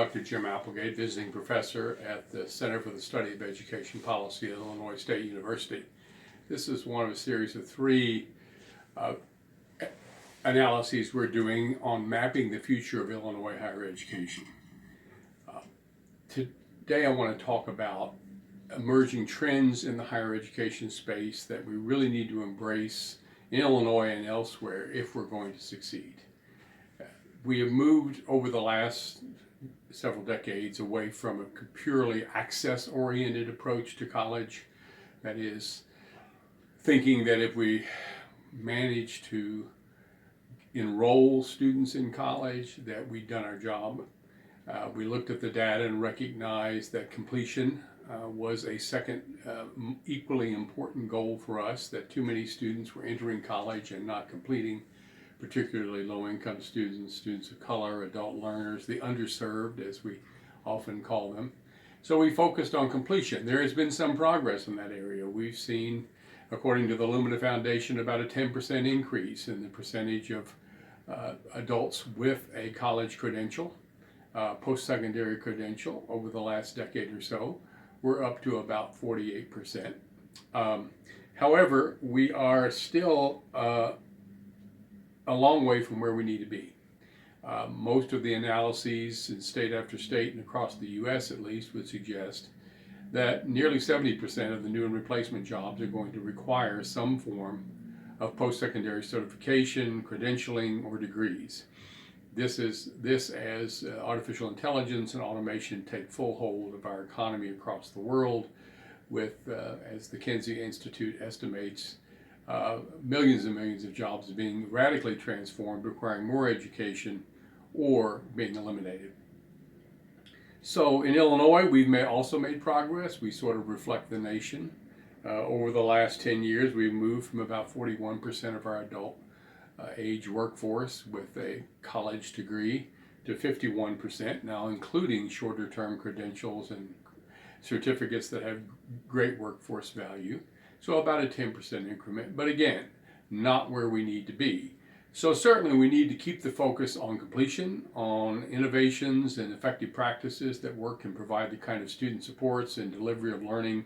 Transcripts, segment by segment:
Dr. Jim Applegate, visiting professor at the Center for the Study of Education Policy at Illinois State University. This is one of a series of three analyses we're doing on mapping the future of Illinois higher education. Today I want to talk about emerging trends in the higher education space that we really need to embrace in Illinois and elsewhere if we're going to succeed. We have moved over the last several decades away from a purely access-oriented approach to college. That is, thinking that if we manage to enroll students in college, that we've done our job. We looked at the data and recognized that completion was a second equally important goal for us, that too many students were entering college and not completing, particularly low-income students, students of color, adult learners, the underserved, as we often call them. So we focused on completion. There has been some progress in that area. We've seen, according to the Lumina Foundation, about a 10% increase in the percentage of adults with a college credential, post-secondary credential over the last decade or so. We're up to about 48%. However, we are still a long way from where we need to be. Most of the analyses in state after state and across the U.S. at least would suggest that nearly 70% of the new and replacement jobs are going to require some form of post-secondary certification, credentialing, or degrees. This as artificial intelligence and automation take full hold of our economy across the world, with, as the Kinsey Institute estimates, millions and millions of jobs being radically transformed, requiring more education or being eliminated. So in Illinois, we've also made progress. We sort of reflect the nation. Over the last 10 years, we've moved from about 41% of our adult age workforce with a college degree to 51% now, including shorter term credentials and certificates that have great workforce value. So about a 10% increment, but again, not where we need to be. So certainly we need to keep the focus on completion, on innovations and effective practices that work and provide the kind of student supports and delivery of learning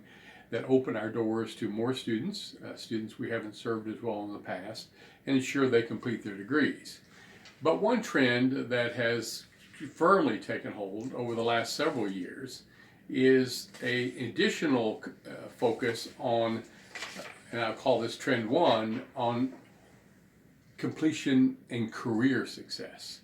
that open our doors to more students, students we haven't served as well in the past, and ensure they complete their degrees. But one trend that has firmly taken hold over the last several years is an additional focus on, and I'll call this trend one, on completion and career success.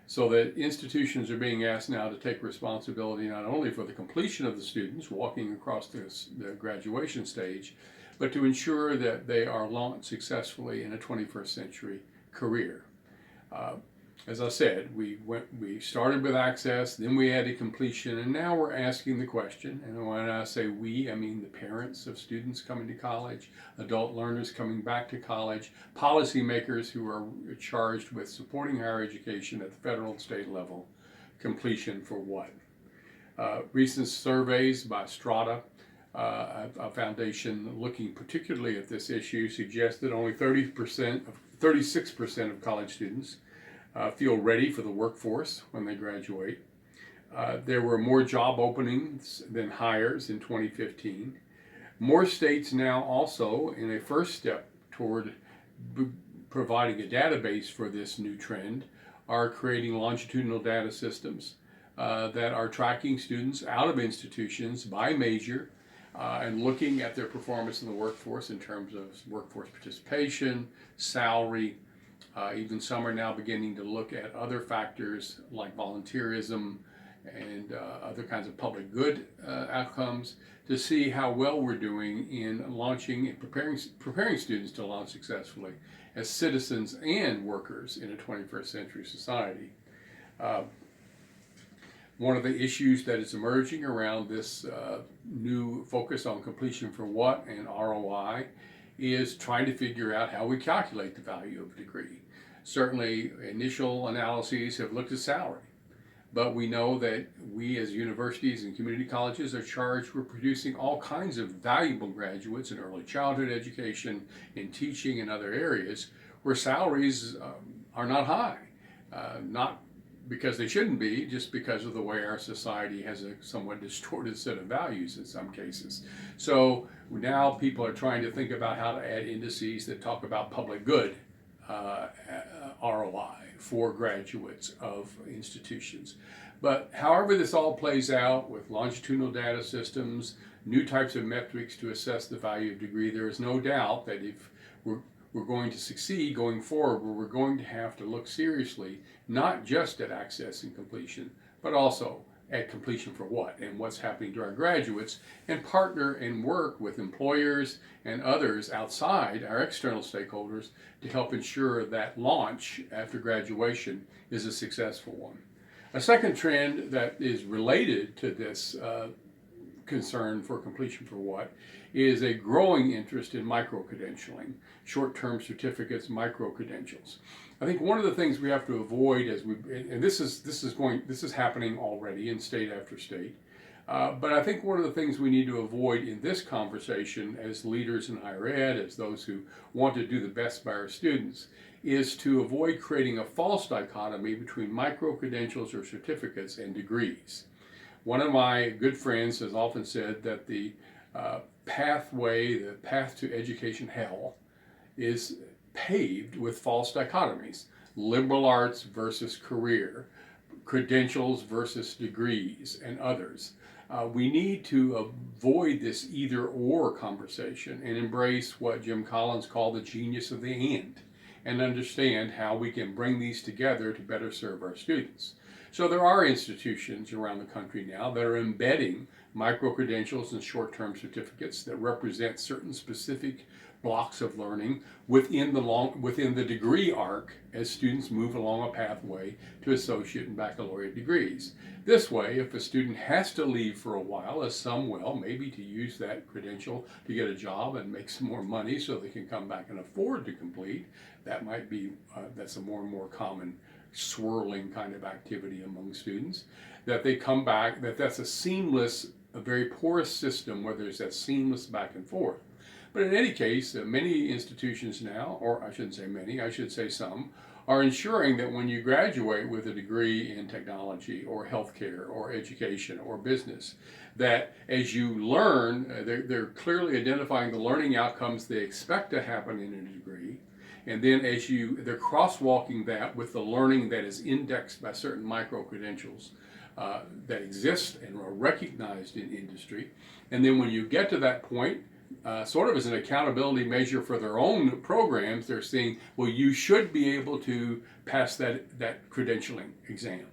So that institutions are being asked now to take responsibility not only for the completion of the students walking across the graduation stage, but to ensure that they are launched successfully in a 21st century career. As I said, we started with access, then we added completion, and now we're asking the question, and when I say we, I mean the parents of students coming to college, adult learners coming back to college, policymakers who are charged with supporting higher education at the federal and state level. Completion for what? Recent surveys by Strata, a foundation looking particularly at this issue, suggest that only 36% of college students feel ready for the workforce when they graduate. There were more job openings than hires in 2015. More states now also, in a first step toward providing a database for this new trend, are creating longitudinal data systems that are tracking students out of institutions by major and looking at their performance in the workforce in terms of workforce participation, salary. Even some are now beginning to look at other factors like volunteerism and other kinds of public good outcomes to see how well we're doing in launching and preparing students to launch successfully as citizens and workers in a 21st century society. One of the issues that is emerging around this new focus on completion for what and ROI is trying to figure out how we calculate the value of a degree. Certainly, initial analyses have looked at salary, but we know that we as universities and community colleges are charged with producing all kinds of valuable graduates in early childhood education, in teaching, and other areas where salaries are not high, not because they shouldn't be, just because of the way our society has a somewhat distorted set of values in some cases. So now people are trying to think about how to add indices that talk about public good ROI for graduates of institutions. But however this all plays out with longitudinal data systems, new types of metrics to assess the value of degree, there is no doubt that if we're going to succeed going forward, we're going to have to look seriously, not just at access and completion, but also at completion for what and what's happening to our graduates, and partner and work with employers and others outside our external stakeholders to help ensure that launch after graduation is a successful one. A second trend that is related to this concern for completion for what is a growing interest in micro-credentialing, short-term certificates, micro-credentials. I think one of the things we have to avoid and this is happening already in state after state, but I think one of the things we need to avoid in this conversation as leaders in higher ed, as those who want to do the best by our students, is to avoid creating a false dichotomy between micro-credentials or certificates and degrees. One of my good friends has often said that the path to education hell is paved with false dichotomies. Liberal arts versus career, credentials versus degrees, and others. We need to avoid this either or conversation and embrace what Jim Collins called the genius of the and understand how we can bring these together to better serve our students. So there are institutions around the country now that are embedding micro-credentials and short-term certificates that represent certain specific blocks of learning within the degree arc as students move along a pathway to associate and baccalaureate degrees. This way, if a student has to leave for a while, as some will, maybe to use that credential to get a job and make some more money so they can come back and afford to complete, that might be, that's a more and more common swirling kind of activity among students, that they come back, that's a very porous system where there's that seamless back and forth. But in any case, many institutions now, or I shouldn't say many, I should say some, are ensuring that when you graduate with a degree in technology or healthcare or education or business, that as you learn, they're clearly identifying the learning outcomes they expect to happen in a degree. And then they're crosswalking that with the learning that is indexed by certain micro-credentials that exist and are recognized in industry. And then when you get to that point, sort of as an accountability measure for their own programs, they're saying, well, you should be able to pass that credentialing exam.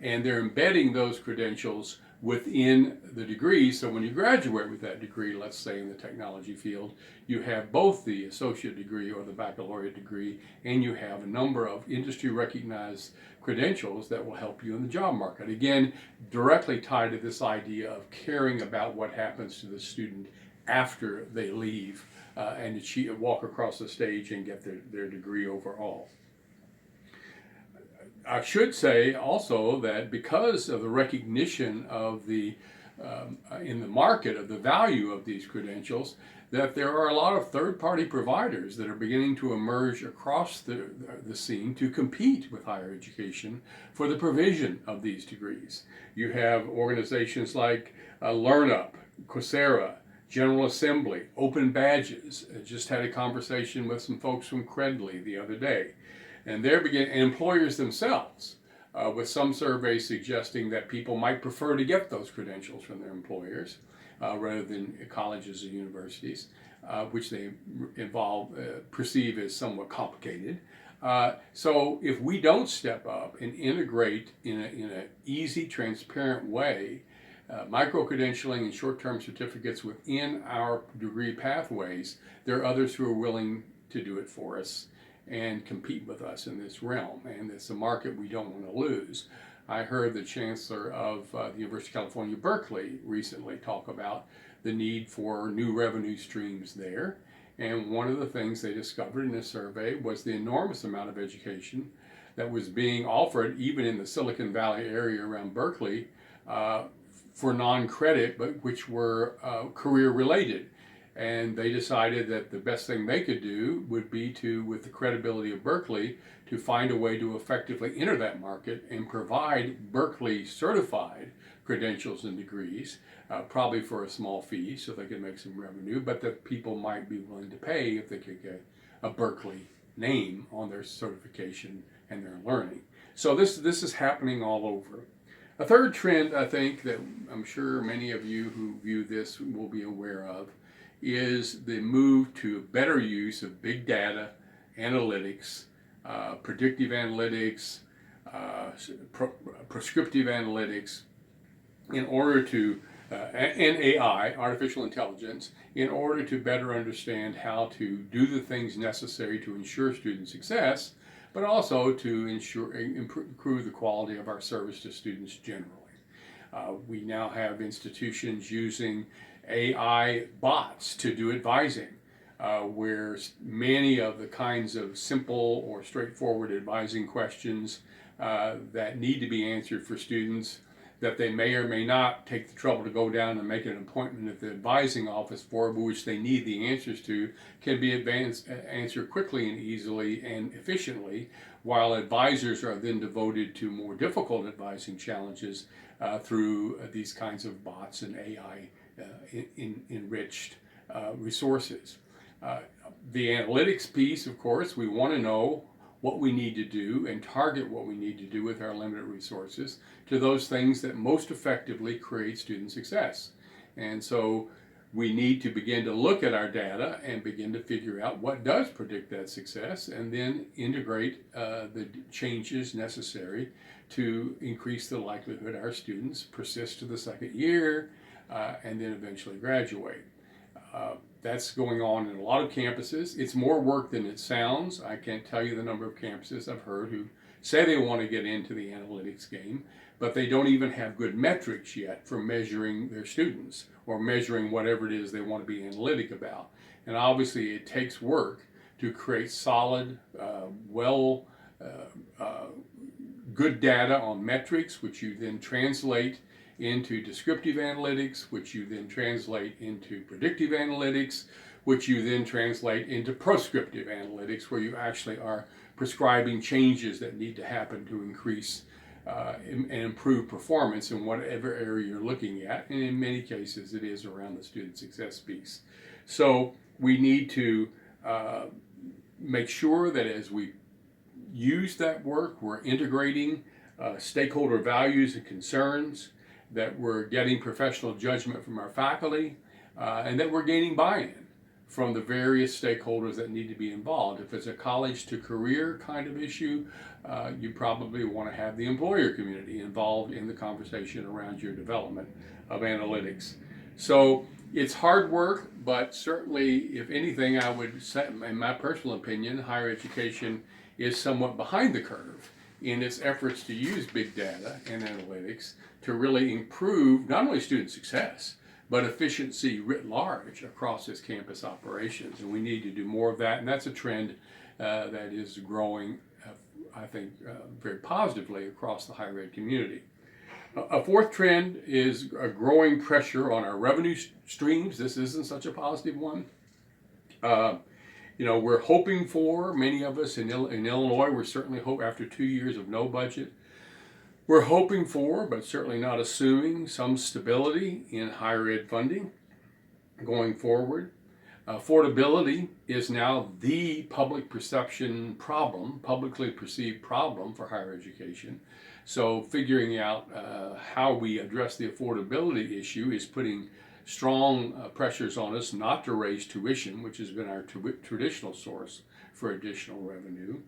And they're embedding those credentials within the degree. So when you graduate with that degree, let's say in the technology field, you have both the associate degree or the baccalaureate degree, and you have a number of industry recognized credentials that will help you in the job market. Again, directly tied to this idea of caring about what happens to the student after they leave and walk across the stage and get their degree overall. I should say also that because of the recognition of in the market of the value of these credentials, that there are a lot of third-party providers that are beginning to emerge across the scene to compete with higher education for the provision of these degrees. You have organizations like LearnUp, Coursera, General Assembly, Open Badges. I just had a conversation with some folks from Credly the other day. And employers themselves, with some surveys suggesting that people might prefer to get those credentials from their employers rather than colleges or universities, which they perceive as somewhat complicated. So if we don't step up and integrate in an easy, transparent way micro-credentialing and short-term certificates within our degree pathways, there are others who are willing to do it for us and compete with us in this realm, and it's a market we don't want to lose. I heard the chancellor of the University of California, Berkeley recently talk about the need for new revenue streams there, and one of the things they discovered in this survey was the enormous amount of education that was being offered even in the Silicon Valley area around Berkeley for non-credit, but which were career related. And they decided that the best thing they could do would be to, with the credibility of Berkeley, to find a way to effectively enter that market and provide Berkeley certified credentials and degrees, probably for a small fee so they could make some revenue, but that people might be willing to pay if they could get a Berkeley name on their certification and their learning. So this is happening all over. A third trend, I think, that I'm sure many of you who view this will be aware of, is the move to better use of big data, analytics, predictive analytics, prescriptive analytics, in order to, and AI, artificial intelligence, in order to better understand how to do the things necessary to ensure student success, but also to improve the quality of our service to students generally. We now have institutions using AI bots to do advising, where many of the kinds of simple or straightforward advising questions that need to be answered for students that they may or may not take the trouble to go down and make an appointment at the advising office for, which they need the answers to, can be answered quickly and easily and efficiently, while advisors are then devoted to more difficult advising challenges through these kinds of bots and AI enriched resources. The analytics piece, of course, we want to know what we need to do and target what we need to do with our limited resources to those things that most effectively create student success. And so we need to begin to look at our data and begin to figure out what does predict that success, and then integrate the changes necessary to increase the likelihood our students persist to the second year and then eventually graduate. That's going on in a lot of campuses. It's more work than it sounds. I can't tell you the number of campuses I've heard who say they want to get into the analytics game, but they don't even have good metrics yet for measuring their students or measuring whatever it is they want to be analytic about. And obviously it takes work to create solid, good data on metrics, which you then translate into descriptive analytics, which you then translate into predictive analytics, which you then translate into prescriptive analytics, where you actually are prescribing changes that need to happen to increase and improve performance in whatever area you're looking at. And in many cases, it is around the student success piece. So we need to make sure that as we use that work, we're integrating stakeholder values and concerns, that we're getting professional judgment from our faculty, and that we're gaining buy-in from the various stakeholders that need to be involved. If it's a college to career kind of issue, you probably want to have the employer community involved in the conversation around your development of analytics. So it's hard work, but certainly, if anything, I would say, in my personal opinion, higher education is somewhat behind the curve in its efforts to use big data and analytics to really improve not only student success, but efficiency writ large across its campus operations. And we need to do more of that. And that's a trend that is growing, I think, very positively across the higher ed community. A fourth trend is a growing pressure on our revenue streams. This isn't such a positive one. We're hoping for, many of us in Illinois, we're certainly after 2 years of no budget, we're hoping for, but certainly not assuming, some stability in higher ed funding going forward. Affordability is now the public perception problem, publicly perceived problem for higher education. So figuring out how we address the affordability issue is putting strong pressures on us not to raise tuition, which has been our traditional source for additional revenue.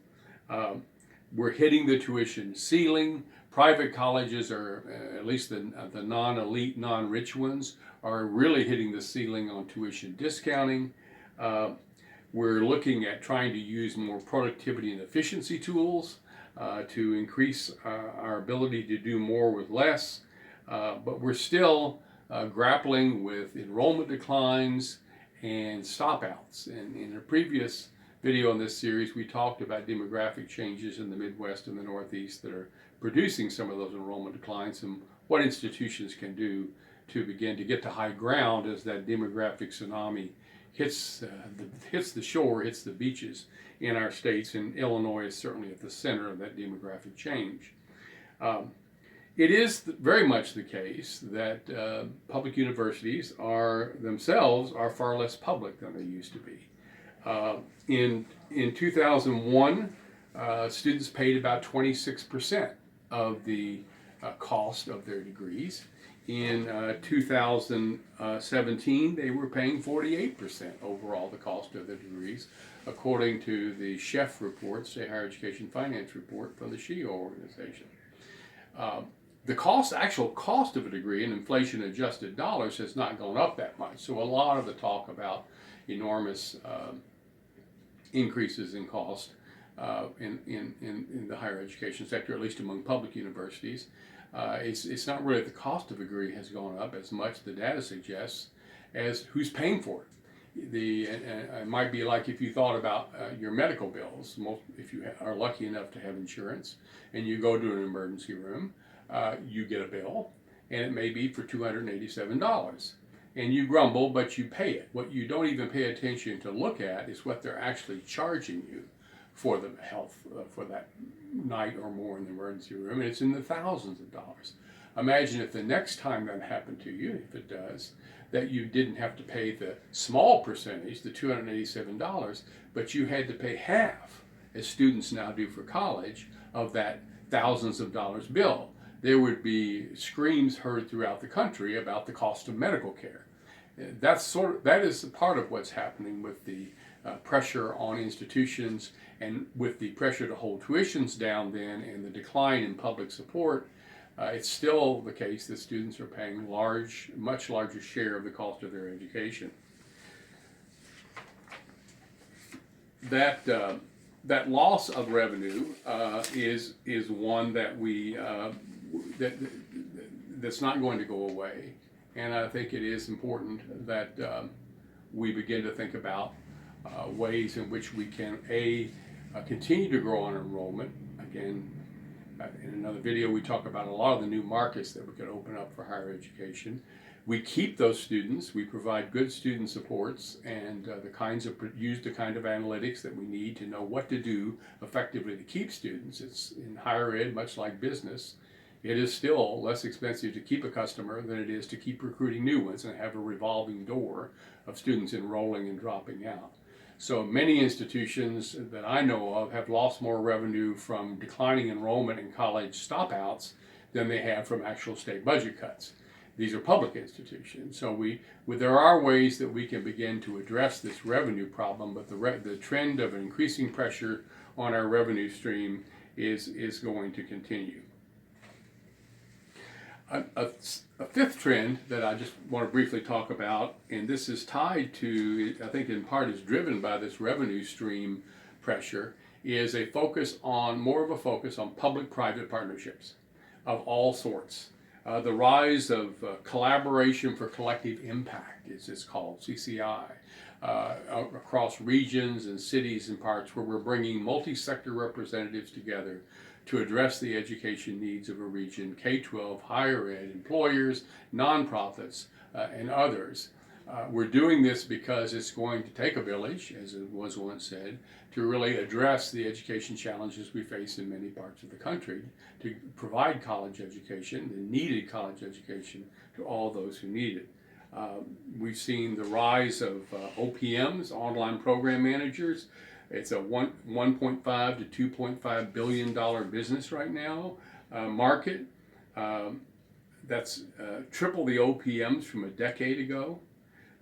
We're hitting the tuition ceiling. Private colleges are, at least the non-elite, non-rich ones, are really hitting the ceiling on tuition discounting. We're looking at trying to use more productivity and efficiency tools to increase our ability to do more with less. But we're still grappling with enrollment declines and stop-outs. And in a previous video in this series, we talked about demographic changes in the Midwest and the Northeast that are producing some of those enrollment declines and what institutions can do to begin to get to high ground as that demographic tsunami hits the shore, hits the beaches in our states, and Illinois is certainly at the center of that demographic change. It is very much the case that public universities are themselves are far less public than they used to be. In 2001, students paid about 26% of the cost of their degrees. In 2017, they were paying 48% overall the cost of their degrees, according to the SHEF report, State Higher Education Finance Report from the SHEO organization. The actual cost of a degree in inflation-adjusted dollars has not gone up that much. So a lot of the talk about enormous increases in cost in the higher education sector, at least among public universities, it's not really the cost of a degree has gone up as much, the data suggests, as who's paying for it. It might be like if you thought about your medical bills. If you are lucky enough to have insurance and you go to an emergency room, you get a bill, and it may be for $287. And you grumble, but you pay it. What you don't even pay attention to look at is what they're actually charging you for the health for that night or more in the emergency room, and it's in the thousands of dollars. Imagine if the next time that happened to you, if it does, that you didn't have to pay the small percentage, the $287, but you had to pay half, as students now do for college, of that thousands of dollars bill. There would be screams heard throughout the country about the cost of medical care. That is part of what's happening with the pressure on institutions, and with the pressure to hold tuitions down then and the decline in public support. It's still the case that students are paying much larger share of the cost of their education. That loss of revenue is one that that's not going to go away, and I think it is important that we begin to think about ways in which we can continue to grow on enrollment. Again, in another video we talk about a lot of the new markets that we could open up for higher education. We keep those students, we provide good student supports, and use the kind of analytics that we need to know what to do effectively to keep students. It's in higher ed, much like business. It is still less expensive to keep a customer than it is to keep recruiting new ones and have a revolving door of students enrolling and dropping out. So many institutions that I know of have lost more revenue from declining enrollment in college stopouts than they have from actual state budget cuts. These are public institutions. So there are ways that we can begin to address this revenue problem, but the trend of increasing pressure on our revenue stream is going to continue. A fifth trend that I just want to briefly talk about, and this is tied to, I think in part is driven by this revenue stream pressure, is more of a focus on public-private partnerships of all sorts. The rise of collaboration for collective impact, as it's called, CCI, across regions and cities and parts where we're bringing multi-sector representatives together to address the education needs of a region, K-12, higher ed, employers, nonprofits, and others. We're doing this because it's going to take a village, as it was once said, to really address the education challenges we face in many parts of the country, to provide college education, the needed college education, to all those who need it. We've seen the rise of OPMs, online program managers. It's a $1.5 to $2.5 billion business right now, market. That's triple the OPMs from a decade ago.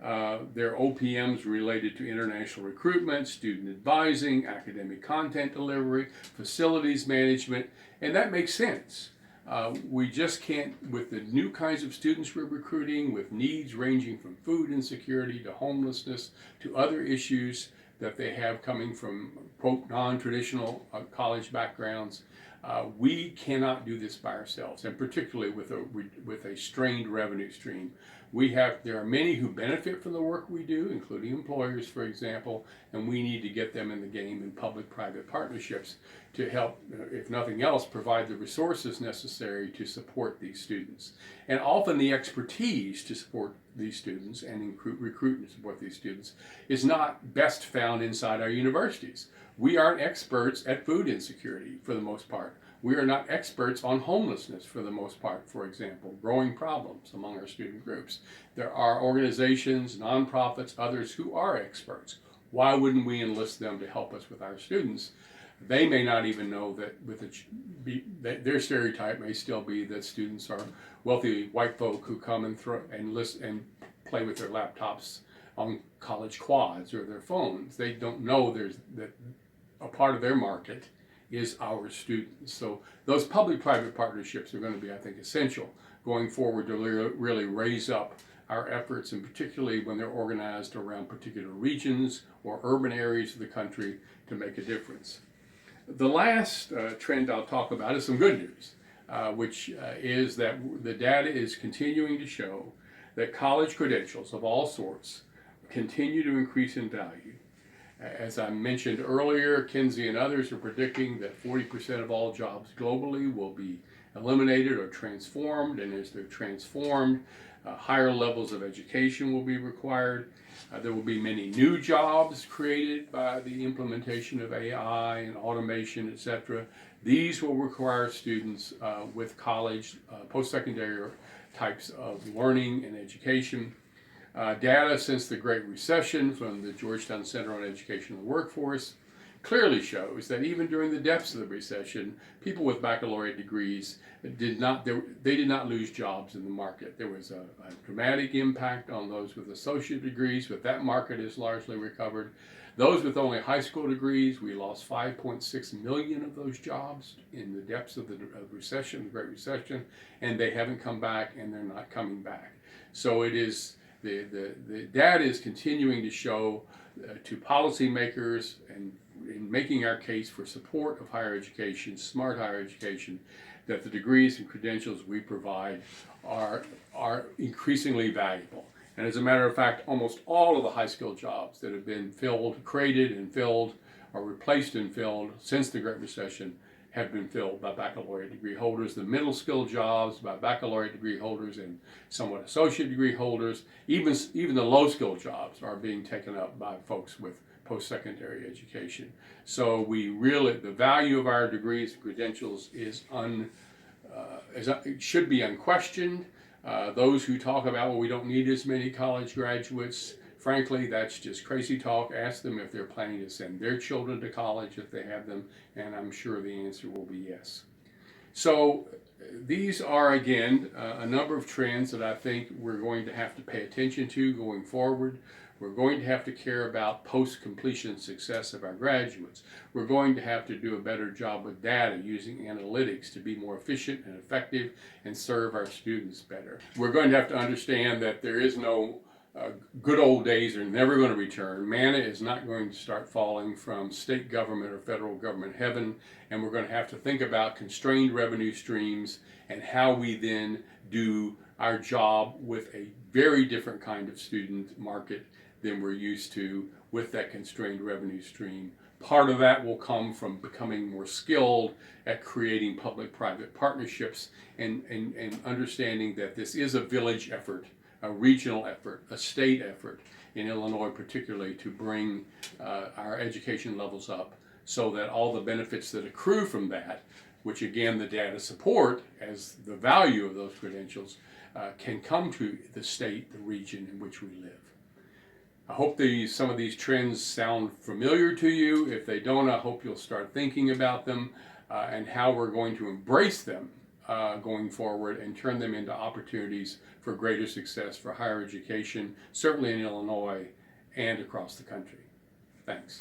There are OPMs related to international recruitment, student advising, academic content delivery, facilities management, and that makes sense. We just can't, with the new kinds of students we're recruiting, with needs ranging from food insecurity to homelessness to other issues that they have coming from, quote, non-traditional college backgrounds, we cannot do this by ourselves, and particularly with a strained revenue stream. There are many who benefit from the work we do, including employers, for example, and we need to get them in the game in public-private partnerships to help, if nothing else, provide the resources necessary to support these students. And often the expertise to support these students and recruit and support these students is not best found inside our universities. We aren't experts at food insecurity for the most part. We are not experts on homelessness for the most part, for example, growing problems among our student groups. There are organizations, nonprofits, others who are experts. Why wouldn't we enlist them to help us with our students? They may not even know that their stereotype may still be that students are wealthy white folk who come and play with their laptops on college quads or their phones. They don't know that a part of their market is our students. So those public-private partnerships are going to be, I think, essential going forward to really raise up our efforts, and particularly when they're organized around particular regions or urban areas of the country to make a difference. The last trend I'll talk about is some good news, which is that the data is continuing to show that college credentials of all sorts continue to increase in value. As I mentioned earlier, Kinsey and others are predicting that 40% of all jobs globally will be eliminated or transformed, and as they're transformed, higher levels of education will be required. There will be many new jobs created by the implementation of AI and automation, etc. These will require students with college, post-secondary types of learning and education. Data since the Great Recession from the Georgetown Center on Education and the Workforce clearly shows that even during the depths of the recession, people with baccalaureate degrees did not lose jobs in the market. There was a dramatic impact on those with associate degrees, but that market is largely recovered. Those with only high school degrees, we lost 5.6 million of those jobs in the depths of the recession, the Great Recession, and they haven't come back, and they're not coming back. So it is the data is continuing to show to policymakers and in making our case for support of higher education, smart higher education, that the degrees and credentials we provide are increasingly valuable. And as a matter of fact, almost all of the high skill jobs that have been created and filled, or replaced and filled since the Great Recession have been filled by baccalaureate degree holders. The middle skill jobs by baccalaureate degree holders and somewhat associate degree holders. Even the low skill jobs are being taken up by folks with post-secondary education. So the value of our degrees and credentials should be unquestioned. Those who talk about, well, we don't need as many college graduates, frankly, that's just crazy talk. Ask them if they're planning to send their children to college if they have them, and I'm sure the answer will be yes. So these are, again, a number of trends that I think we're going to have to pay attention to going forward. We're going to have to care about post-completion success of our graduates. We're going to have to do a better job with data, using analytics to be more efficient and effective and serve our students better. We're going to have to understand that there is no good old days are never going to return. Manna is not going to start falling from state government or federal government heaven, and we're going to have to think about constrained revenue streams and how we then do our job with a very different kind of student market than we're used to with that constrained revenue stream. Part of that will come from becoming more skilled at creating public-private partnerships and understanding that this is a village effort, a regional effort, a state effort in Illinois particularly, to bring our education levels up so that all the benefits that accrue from that, which again the data support as the value of those credentials, can come to the state, the region in which we live. I hope some of these trends sound familiar to you. If they don't, I hope you'll start thinking about them and how we're going to embrace them going forward and turn them into opportunities for greater success for higher education, certainly in Illinois and across the country. Thanks.